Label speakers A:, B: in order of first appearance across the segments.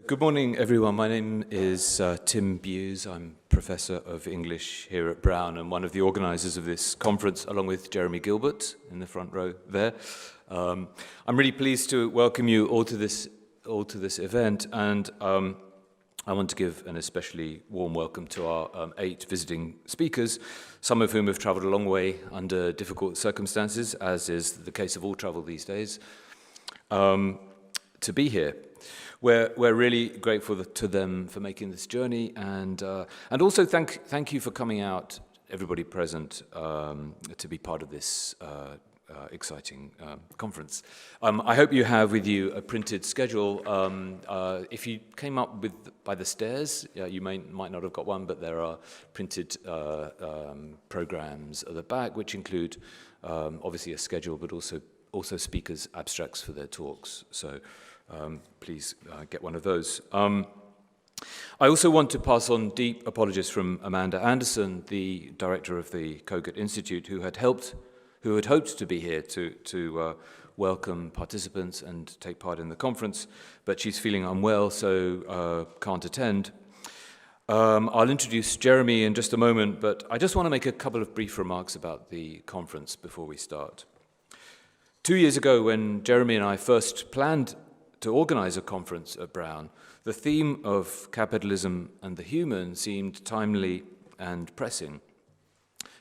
A: Good morning, everyone. My name is Tim Bewes. I'm Professor of English here at Brown and one of the organisers of this conference, along with Jeremy Gilbert in the front row there. I'm really pleased to welcome you all to this event, and I want to give an especially warm welcome to our 8 visiting speakers, some of whom have travelled a long way under difficult circumstances, as is the case of all travel these days, to be here. We're really grateful to them for making this journey, and also thank you for coming out, everybody present, to be part of this exciting conference. I hope you have with you a printed schedule. If you came up by the stairs, you might not have got one, but there are printed programs at the back, which include obviously a schedule, but also speakers' abstracts for their talks. So please get one of those. I also want to pass on deep apologies from Amanda Anderson, the director of the Cogut Institute, who had hoped to be here to welcome participants and take part in the conference, but she's feeling unwell, so can't attend. I'll introduce Jeremy in just a moment, but I just want to make a couple of brief remarks about the conference before we start. 2 years ago, when Jeremy and I first planned to organize a conference at Brown, the theme of capitalism and the human seemed timely and pressing.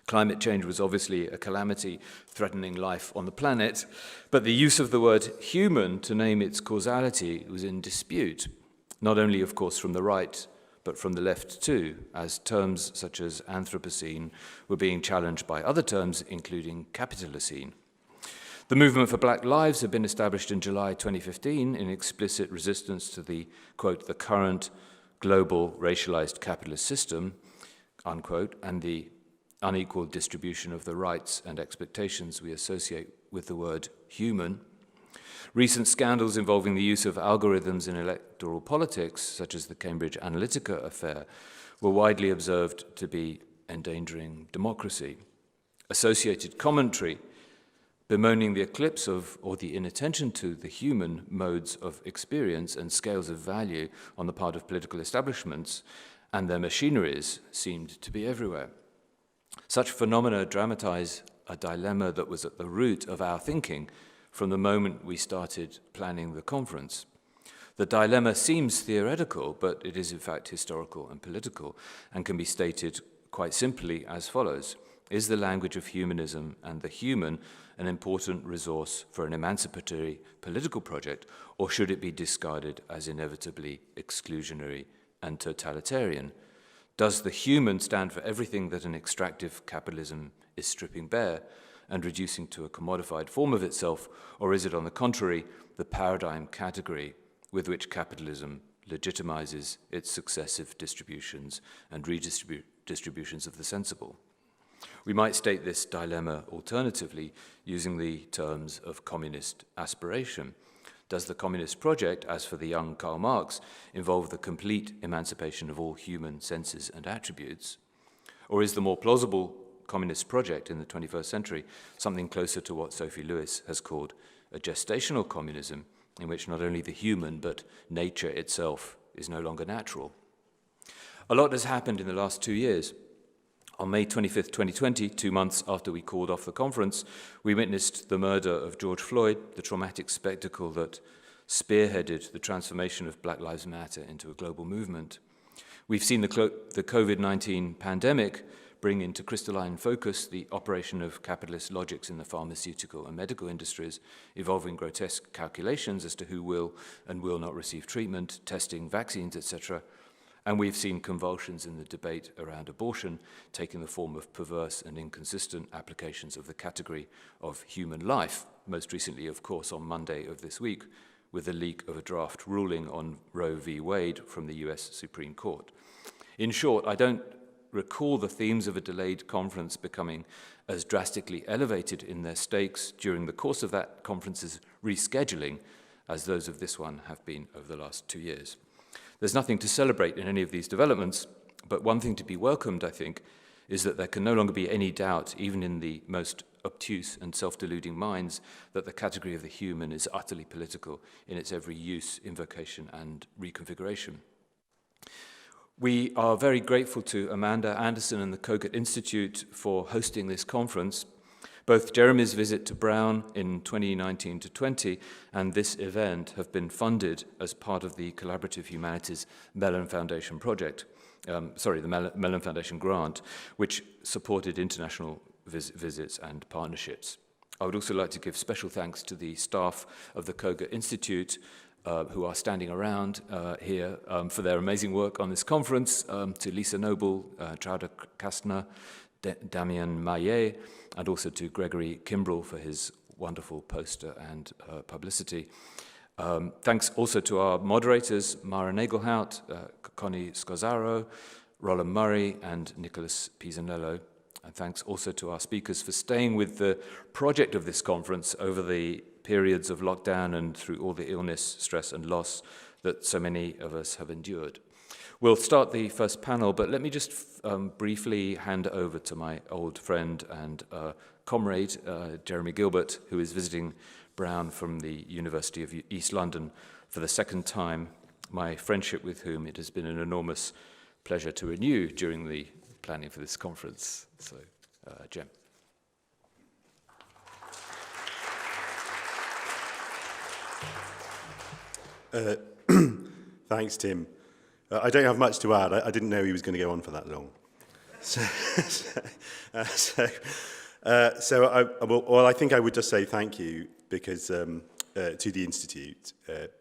A: Climate change was obviously a calamity threatening life on the planet, but the use of the word human to name its causality was in dispute, not only, of course, from the right, but from the left too, as terms such as Anthropocene were being challenged by other terms, including Capitalism. The movement for Black Lives had been established in July 2015 in explicit resistance to the, quote, the current global racialized capitalist system, unquote, and the unequal distribution of the rights and expectations we associate with the word human. Recent scandals involving the use of algorithms in electoral politics, such as the Cambridge Analytica affair, were widely observed to be endangering democracy. Associated commentary bemoaning the eclipse of, or the inattention to, the human modes of experience and scales of value on the part of political establishments and their machineries seemed to be everywhere. Such phenomena dramatize a dilemma that was at the root of our thinking from the moment we started planning the conference. The dilemma seems theoretical, but it is in fact historical and political, and can be stated quite simply as follows. Is the language of humanism and the human an important resource for an emancipatory political project, or should it be discarded as inevitably exclusionary and totalitarian? Does the human stand for everything that an extractive capitalism is stripping bare and reducing to a commodified form of itself, or is it, on the contrary, the paradigm category with which capitalism legitimizes its successive distributions and redistributions of the sensible? We might state this dilemma alternatively using the terms of communist aspiration. Does the communist project, as for the young Karl Marx, involve the complete emancipation of all human senses and attributes? Or is the more plausible communist project in the 21st century something closer to what Sophie Lewis has called a gestational communism, in which not only the human but nature itself is no longer natural? A lot has happened in the last 2 years. On May 25th, 2020, 2 months after we called off the conference, we witnessed the murder of George Floyd, the traumatic spectacle that spearheaded the transformation of Black Lives Matter into a global movement. We've seen the COVID-19 pandemic bring into crystalline focus the operation of capitalist logics in the pharmaceutical and medical industries, involving grotesque calculations as to who will and will not receive treatment, testing, vaccines, etc. And we've seen convulsions in the debate around abortion taking the form of perverse and inconsistent applications of the category of human life, most recently, of course, on Monday of this week, with the leak of a draft ruling on Roe v. Wade from the US Supreme Court. In short, I don't recall the themes of a delayed conference becoming as drastically elevated in their stakes during the course of that conference's rescheduling as those of this one have been over the last 2 years. There's nothing to celebrate in any of these developments, but one thing to be welcomed, I think, is that there can no longer be any doubt, even in the most obtuse and self-deluding minds that the category of the human is utterly political in its every use, invocation, and reconfiguration. We are very grateful to Amanda Anderson and the Cogut Institute for hosting this conference. Both Jeremy's visit to Brown in 2019 to 20 and this event have been funded as part of the Collaborative Humanities Mellon Foundation project, the Mellon Foundation grant, which supported international visits and partnerships. I would also like to give special thanks to the staff of the Cogut Institute who are standing around here for their amazing work on this conference, to Lisa Noble, Trauda Kastner, Damien Maillet, and also to Gregory Kimbrell for his wonderful poster and publicity. Thanks also to our moderators, Mara Nagelhout, Connie Scozzaro, Roland Murray, and Nicholas Pisanello. And thanks also to our speakers for staying with the project of this conference over the periods of lockdown and through all the illness, stress, and loss that so many of us have endured. We'll start the first panel, but let me just briefly hand over to my old friend and comrade, Jeremy Gilbert, who is visiting Brown from the University of East London for the second time, my friendship with whom it has been an enormous pleasure to renew during the planning for this conference. So, Jem.
B: Thanks, Tim. I don't have much to add. I didn't know he was going to go on for that long. I think I would just say thank you because to the Institute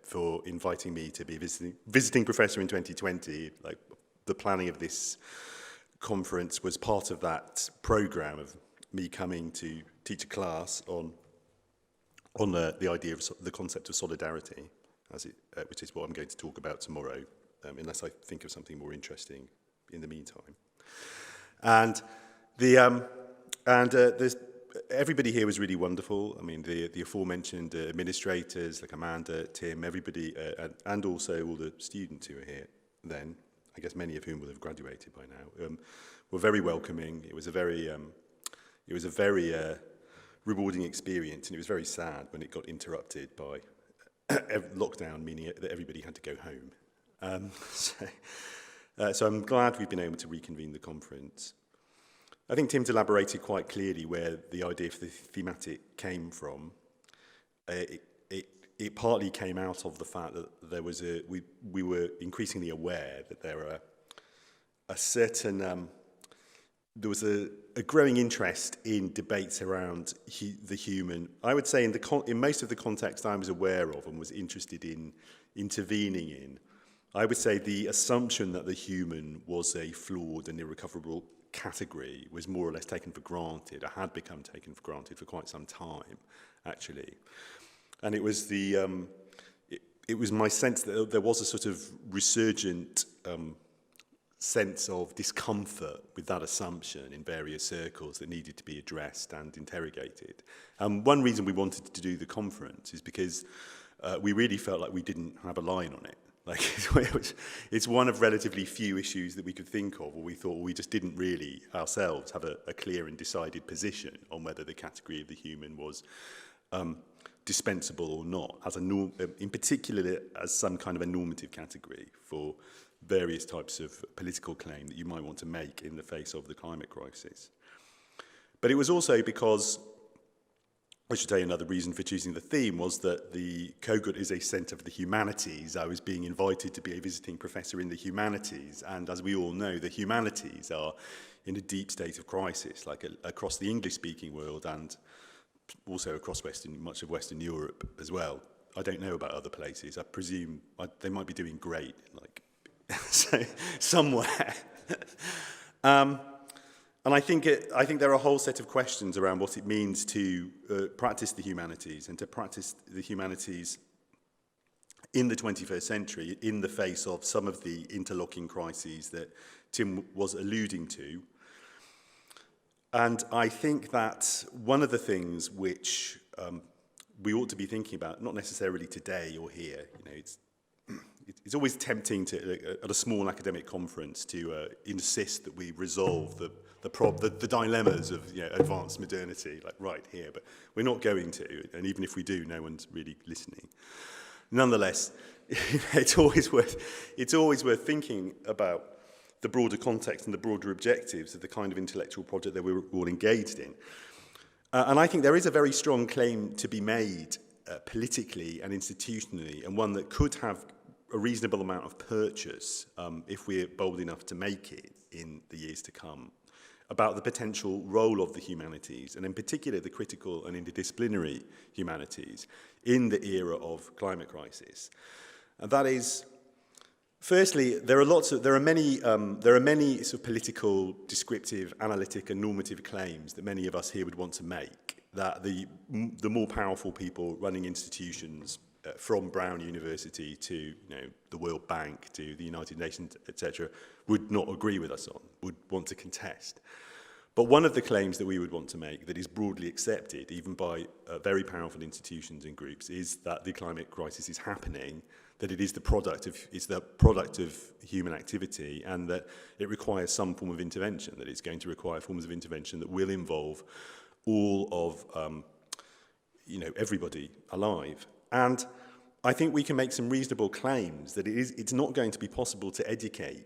B: for inviting me to be visiting professor in 2020. Like the planning of this conference was part of that program of me coming to teach a class on the idea of the concept of solidarity, which is what I'm going to talk about tomorrow. Unless I think of something more interesting in the meantime. And everybody here was really wonderful. I mean, the aforementioned administrators like Amanda, Tim, everybody, and also all the students who were here then, I guess many of whom will have graduated by now, were very welcoming. It was a very rewarding experience, and it was very sad when it got interrupted by lockdown, meaning that everybody had to go home. So I'm glad we've been able to reconvene the conference. I think Tim's elaborated quite clearly where the idea for the thematic came from. It partly came out of the fact that there was we were increasingly aware that there are a certain there was a growing interest in debates around the human. I would say in most of the context I was aware of and was interested in intervening in, I would say the assumption that the human was a flawed and irrecoverable category was more or less taken for granted, or had become taken for granted for quite some time, actually. And it was it was my sense that there was a sort of resurgent sense of discomfort with that assumption in various circles that needed to be addressed and interrogated. One reason we wanted to do the conference is because we really felt like we didn't have a line on it. Like it's one of relatively few issues that we could think of, or we thought we just didn't really ourselves have a clear and decided position on whether the category of the human was dispensable or not, as in particular as some kind of a normative category for various types of political claim that you might want to make in the face of the climate crisis. But it was also because, I should say another reason for choosing the theme was that the Cogut is a centre for the humanities. I was being invited to be a visiting professor in the humanities, and as we all know, the humanities are in a deep state of crisis, like across the English-speaking world and also across much of Western Europe as well. I don't know about other places. I presume they might be doing great, like somewhere. And I think there are a whole set of questions around what it means to practice the humanities and to practice the humanities in the 21st century in the face of some of the interlocking crises that Tim was alluding to. And I think that one of the things which we ought to be thinking about, not necessarily today or here, it's always tempting to, at a small academic conference, to insist that we resolve the dilemmas of advanced modernity, like right here, but we're not going to, and even if we do, no one's really listening. Nonetheless, it's always worth thinking about the broader context and the broader objectives of the kind of intellectual project that we're all engaged in. And I think there is a very strong claim to be made politically and institutionally, and one that could have a reasonable amount of purchase if we're bold enough to make it in the years to come, about the potential role of the humanities, and in particular the critical and interdisciplinary humanities, in the era of climate crisis. And that is, firstly, there are many sort of political, descriptive, analytic, and normative claims that many of us here would want to make, that the more powerful people running institutions, from Brown University to the World Bank to the United Nations, etc., would not agree with us on, would want to contest. But one of the claims that we would want to make that is broadly accepted, even by very powerful institutions and groups, is that the climate crisis is happening, that it is the product of human activity, and that it requires some form of intervention, that it's going to require forms of intervention that will involve all of everybody alive. And I think we can make some reasonable claims that it's not going to be possible to educate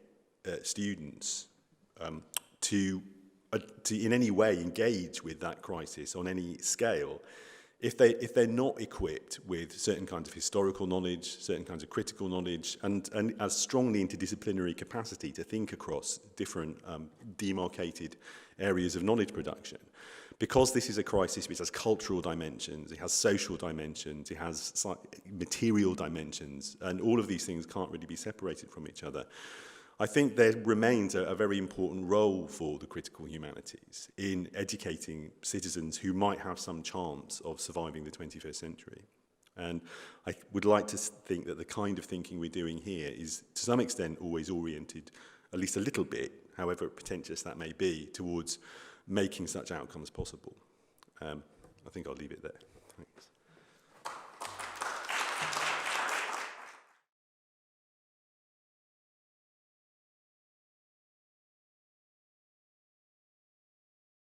B: students to in any way engage with that crisis on any scale if they're not equipped with certain kinds of historical knowledge, certain kinds of critical knowledge, and a strongly interdisciplinary capacity to think across different demarcated areas of knowledge production. Because this is a crisis which has cultural dimensions, it has social dimensions, it has material dimensions, and all of these things can't really be separated from each other. I think there remains a very important role for the critical humanities in educating citizens who might have some chance of surviving the 21st century. And I would like to think that the kind of thinking we're doing here is, to some extent, always oriented, at least a little bit, however pretentious that may be, towards making such outcomes possible. I think I'll leave it there. Thanks.